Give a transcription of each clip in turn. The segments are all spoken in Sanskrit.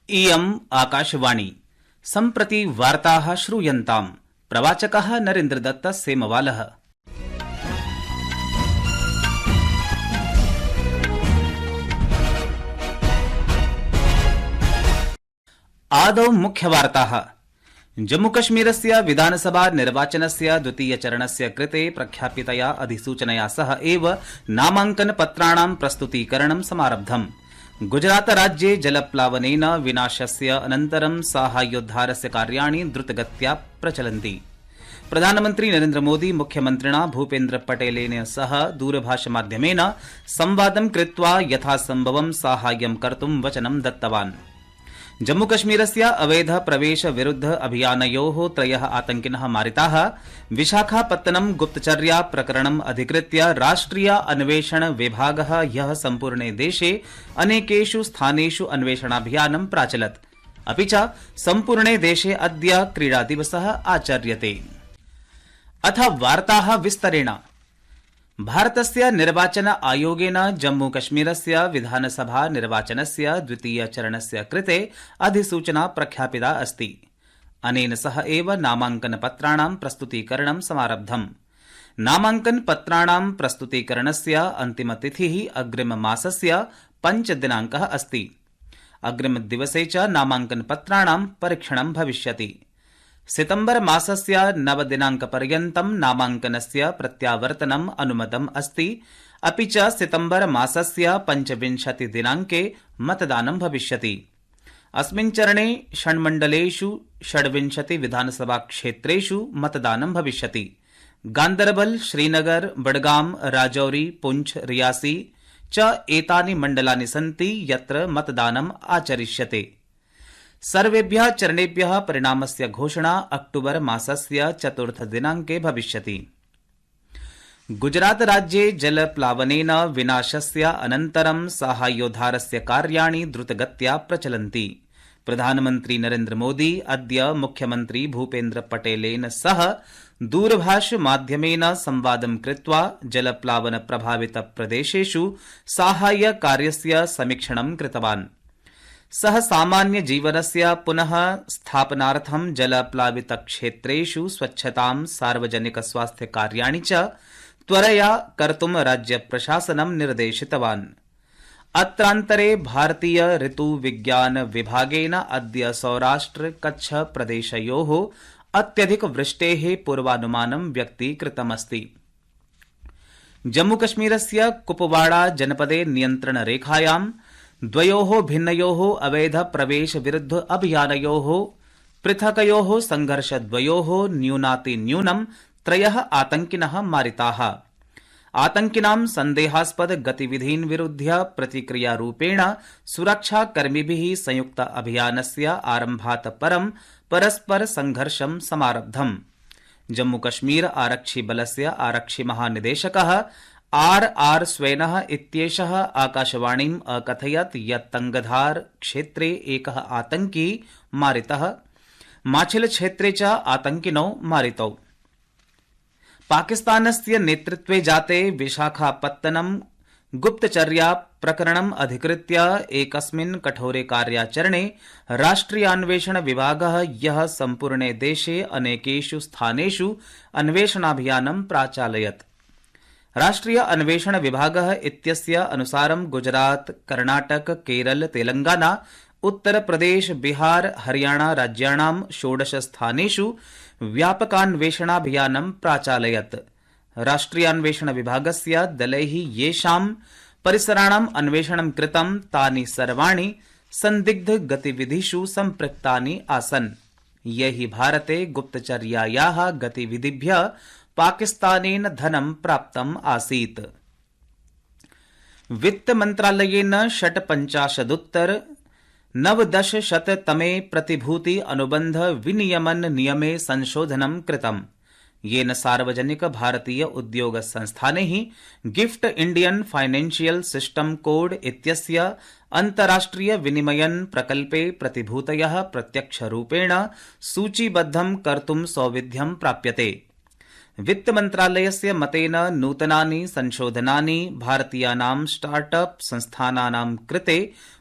इयम् आकाशवाणी सम्प्रति वार्ताः श्रूयन्ताम्। प्रवाचकः नरेन्द्रदत्त सेमवालः। आदौ मुख्यवार्ताः। जम्मूकश्मीरस्य विधानसभा निर्वाचनस्य द्वितीयचरणस्य कृते प्रख्यापितया अधिसूचनया सह एव नामाङ्कनपत्राणां प्रस्तुतीकरणं समारब्धम्। गुजरातराज्ये जलप्लावनेन विनाशस्य अनन्तरं साहाय्योद्धारस्य कार्याणि द्रुतगत्या प्रचलन्ति। प्रधानमन्त्री नरेन्द्रमोदी मुख्यमन्त्रिणा भूपेन्द्र पटेलेन सह दूरभाषमाध्यमेन संवादं कृत्वा यथासम्भवं साहाय्यं कर्तुं वचनं दत्तवान्। जम्मूकश्मीरस्य अवैध प्रवेश विरुद्ध अभियानयोः 3 आतंकिनः मारिताः। विशाखापत्तनम गुप्तचर्या प्रकरणम् अधिकृत्य राष्ट्रिय अन्वेषण विभागः ह्यः सम्पूर्णे देशे अनेकेषु स्थानेषु अन्वेषणाभियानं प्राचलत्। अपि च सम्पूर्णे देशे अद्य क्रीडादिवसः आचर्यते। अथ वार्ताः विस्तरेण। भारतस्य निर्वाचन आयोगेन जम्मूकश्मीरस्य विधानसभा निर्वाचनस्य द्वितीयचरणस्य कृते अधिसूचना प्रख्यापिता अस्ति। अनेन सह एव नामाङ्कनपत्राणां प्रस्तुतीकरणं समारब्धम्। नामाङ्कनपत्राणां प्रस्तुतीकरणस्य अन्तिमतिथिः अग्रिममासस्य 5 दिनाङ्कः अस्ति। अग्रिमदिवसे च नामाङ्कनपत्राणां परीक्षणं भविष्यति। सितम्बर मासस्य 9 दिनाङ्कपर्यन्तं नामाङ्कनस्य प्रत्यावर्तनम् अनुमतम् अस्ति। अपि च सितम्बर मासस्य 25 दिनाङ्के मतदानं भविष्यति। अस्मिन् चरणे षण्मण्डलेषु 26 विधानसभाक्षेत्रेषु मतदानं भविष्यति। गान्दरबल, श्रीनगर, बडगाम, राजौरी, पुंछ, रियासी च एतानि मण्डलानि सन्ति यत्र मतदानम् आचरिष्यते। सर्वेभ्यः चरणेभ्यः परिणामस्य घोषणा अक्टोबर मासस्य 4 दिनाङ्के भविष्यति। गुजरातराज्ये जलप्लावनेन विनाशस्य अनन्तरं साहाय्योद्धारस्य कार्याणि द्रुतगत्या प्रचलन्ति। प्रधानमन्त्री नरेन्द्रमोदी अद्य मुख्यमन्त्री भूपेन्द्र पटेलेन सह दूरभाषमाध्यमेन संवादं कृत्वा जलप्लावन प्रभावित प्रदेशेषु साहाय्यकार्यस्य समीक्षणं कृतवान्। सः सामान्य जीवनस्य पुनः स्थापनार्थं जलप्लावितक्षेत्रेषु स्वच्छतां, सार्वजनिक स्वास्थ्य कार्याणि च त्वरया कर्तुं राज्यप्रशासनं निर्देशितवान्। अत्रान्तरे भारतीय ऋतुविज्ञान विभागेन अद्य सौराष्ट्र कच्छ प्रदेशयोः अत्यधिकवृष्टेः पूर्वानुमानं व्यक्तीकृतमस्ति। जम्मूकश्मीरस्य कुपवाड़ा जनपदे नियन्त्रणरेखायां द्वयोः भिन्नयोः अवैध प्रवेश विरुद्ध अभियानयोः पृथकयोः संघर्षद्वयोः न्यूनातिन्यूनं 3 आतंकिनः मारिताः। आतंकिनां सन्देहास्पद गतिविधीन् विरुध्य प्रतिक्रियारूपेण सुरक्षाकर्मिभिः संयुक्त अभियानस्य आरम्भात् परं परस्पर संघर्षं समारब्धम्। जम्मूकश्मीर आरक्षिबलस्य आरक्षिमहानिदेशकः आर स्वेनः इत्येषः आकाशवाणीम् अकथयत् यत् तंगधार क्षेत्रे एकः आतंकी मारितः। माछिल क्षेत्रे च आतंकिनौ मारितौ। पाकिस्तानस्य नेतृत्वे जाते विशाखापत्तनम गुप्तचर्या प्रकरणम् अधिकृत्य एकस्मिन् कठोरे कार्याचरणे राष्ट्रियान्वेषण विभागः ह्यः सम्पूर्णे देशे अनेकेषु स्थानेषु अन्वेषणाभियानं प्राचालयत्। राष्ट्रिय अन्वेषण विभागः इत्यस्य अनुसारं गुजरात, कर्णाटक, केरल, तेलंगाना, उत्तर प्रदेश, बिहार, हरियाणा राज्याणां 16 स्थानेषु व्यापकान्वेषणाभियानं प्राचालयत्। राष्ट्रियान्वेषण विभागस्य दलैः येषां परिसराणाम् अन्वेषणं कृतं तानि सर्वाणि सन्दिग्ध गतिविधिषु सम्पृक्तानि आसन्। यैः भारते गुप्तचर्यायाः गतिविधिभ्यः पाकिस्तानेन धनं प्राप्तम् आसीत्। वित्तमन्त्रालयेन 56-उत्तर-1990 प्रतिभूति अनुबन्ध विनियमन नियमे संशोधनं कृतम्। येन सार्वजनिक भारतीय उद्योग संस्थानैः GIFT Indian financial system code इत्यस्य अन्ताराष्ट्रिय विनिमयन प्रकल्पे प्रतिभूतयः प्रत्यक्षरूपेण सूचीबद्धं कर्तुं सौविध्यं प्राप्यते। वित्तमन्त्रालयस्य मतेन नूतनानि संशोधनानि भारतीयानां स्टार्टअप संस्थानानां कृते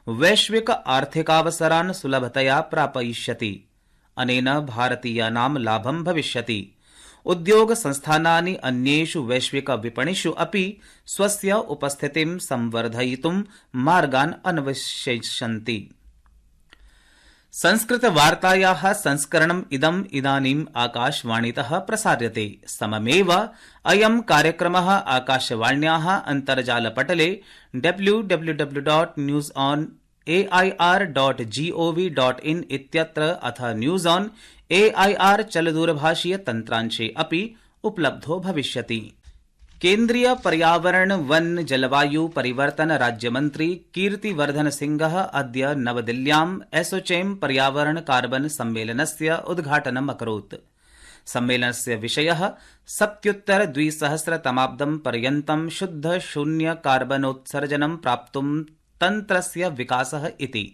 वैश्विक आर्थिकावसरान् सुलभतया प्रापयिष्यति। अनेन भारतीयानां लाभं भविष्यति। उद्योग संस्थानानि अन्येषु वैश्विक विपणिषु अपि स्वस्य उपस्थितिं संवर्धयितुं मार्गान् अन्वेषयिष्यन्ति। संस्कृत वार्तायाः संस्करणम् इदानीम् आकाशवाणीतः प्रसार्यते। सममेव अयं कार्यक्रमः आकाशवाण्याः अन्तर्जालपटले www.newsonair.gov.in इत्यत्र अथ न्यूज़ ऑन AIR चलदूरभाषीय तन्त्रांशे अपि उपलब्धो भविष्यति। केन्द्रीय पर्यावरण वन जलवायु परिवर्तन राज्यमन्त्री कीर्तिवर्धन सिंहः अद्य नवदिल्ल्याम् एसोचेम पर्यावरण कार्बन सम्मेलनस्य उद्घाटनम् अकरोत्। सम्मेलनस्य विषयः 70-2000 पर्यन्तं शुद्ध शून्य कार्बनोत्सर्जनं प्राप्तुं तन्त्रस्य विकासः इति।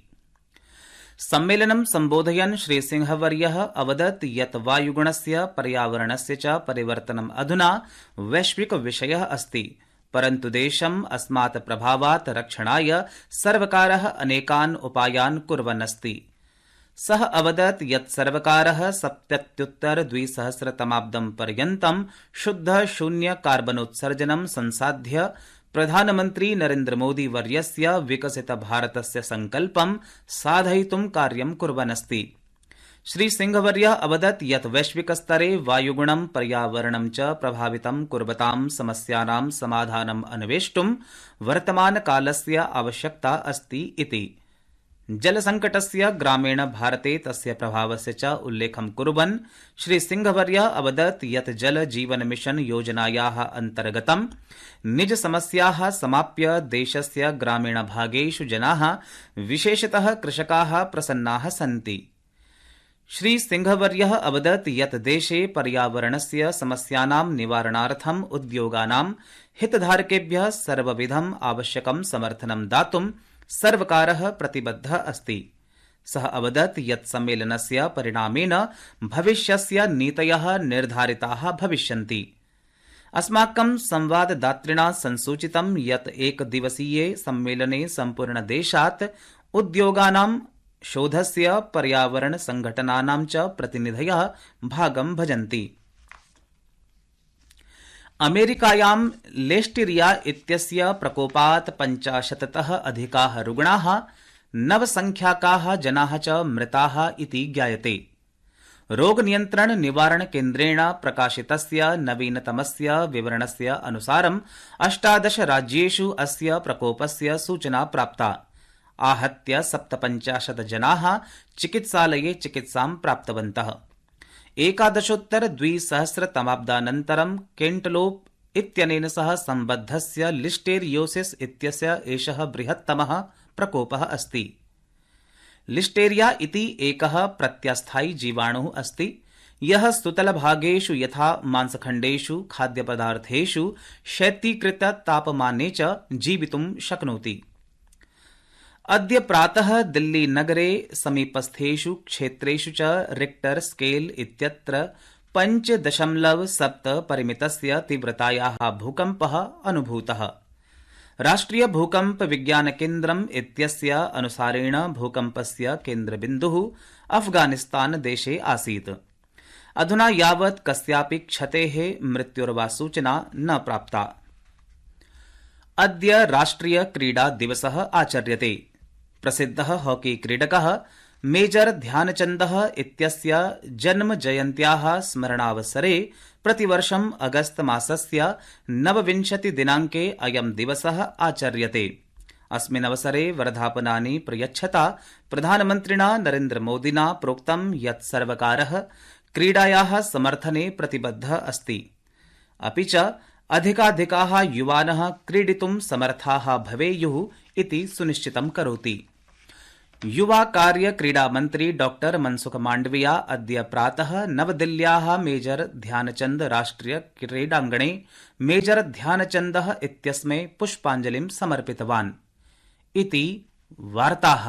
सम्मेलनं सम्बोधयन् श्रीसिंहवर्यः अवदत् यत् वायुगुणस्य पर्यावरणस्य च परिवर्तनम् अधुना वैश्विक विषयः अस्ति, परन्तु देशम् अस्मात् प्रभावात् रक्षणाय सर्वकारः अनेकान् उपायान् कुर्वन् अस्ति। सः अवदत् यत् सर्वकारः 70-2000 पर्यन्तं शुद्ध शून्य कार्बनोत्सर्जनं संसाध्य प्रधानमन्त्री नरेन्द्र मोदी वर्यस्य विकसित भारतस्य संकल्पं साधयितुं कार्यं कुर्वन् अस्ति। श्रीसिंहवर्यः अवदत् यत् वैश्विकस्तरे वायुगुणं पर्यावरणं च प्रभावितं कुर्वतां समस्यानां समाधानम् अन्वेष्टुं वर्तमानकालस्य आवश्यकता अस्ति इति। जलसंकटस्य ग्रामीण भारते तस्य प्रभावस्य च उल्लेखं कुर्वन् श्रीसिंहवर्यः अवदत् यत् जल जीवन मिशन योजनायाः अन्तर्गतं निज समस्याः समाप्य देशस्य ग्रामीणभागेषु जनाः विशेषतः कृषकाः प्रसन्नाः सन्ति। श्रीसिंहवर्यः अवदत् यत् देशे पर्यावरणस्य समस्यानां निवारणार्थम् उद्योगानां हितधारकेभ्यः सर्वविधम् आवश्यकं समर्थनं दातुं सर्वकारः प्रतिबद्धः अस्ति। सः अवदत् यत् सम्मेलनस्य परिणामेन भविष्यस्य नीतयः निर्धारिताः भविष्यन्ति। अस्माकं संवाददातृणा संसूचितं यत् एकदिवसीये सम्मेलने सम्पूर्णदेशात् उद्योगानां शोधस्य पर्यावरण संघटनानां च प्रतिनिधयः भागं भजन्ति। अमेरिकायां लिस्टीरिया इत्यस्य प्रकोपात् 50तः अधिकाः रुग्णाः, नवसंख्याकाः जनाः च मृताः इति ज्ञायते। रोगनियन्त्रण निवारण केन्द्रेण प्रकाशितस्य नवीनतमस्य विवरणस्य अनुसारं 18 राज्येषु अस्य प्रकोपस्य सूचना प्राप्ता। आहत्य 57 जनाः चिकित्सालये चिकित्सां प्राप्तवन्तः। 11-2000 केन्टलोप इत्यनेन सह सम्बद्धस्य लिस्टेरियोसिस इत्यस्य एषः बृहत्तमः प्रकोपः अस्ति। लिस्टेरिया इति एकः प्रत्यस्थायी जीवाणुः अस्ति, यः स्तुतलभागेषु यथा मांसखण्डेषु, खाद्यपदार्थेषु शैत्यीकृततापमाने च जीवितुं शक्नोति। अद्य प्रातः दिल्लीनगरे समीपस्थेषु क्षेत्रेषु च रिक्टर स्केल इत्यत्र 5.7 परिमितस्य तीव्रतायाः भूकम्पः अनुभूतः। राष्ट्रिय भूकम्प विज्ञान केन्द्रम् इत्यस्य अनुसारेण भूकम्पस्य केन्द्रबिन्दुः अफगानिस्तान देशे आसीत्। अधुना यावत् कस्यापि क्षतेः मृत्युर्वा सूचना न प्राप्ता। अद्य राष्ट्रिय क्रीडा दिवसः आचर्यते। प्रसिद्धः हॉकी क्रीडकः मेजर ध्यानचन्दः इत्यस्य जन्म जयन्त्याः स्मरणावसरे प्रतिवर्षम् अगस्त मासस्य 29 दिनाङ्के अयं दिवसः आचर्यते। अस्मिन् अवसरे वर्धापनानि प्रयच्छता प्रधानमन्त्रिणा नरेन्द्र मोदिना प्रोक्तं यत् सर्वकारः क्रीडायाः समर्थने प्रतिबद्धः अस्ति, अपि च अधिकाधिकाः युवानः क्रीडितुं समर्थाः भवेयुः इति सुनिश्चितं करोति। युवा कार्य क्रीडा मन्त्री डॉक्टर मनसुख मांडविया अद्य प्रातः नवदिल्ल्याः मेजर ध्यानचन्द राष्ट्रिय क्रीडाङ्गणे मेजर ध्यानचन्दः इत्यस्मै पुष्पाञ्जलिं समर्पितवान् इति वार्ताः।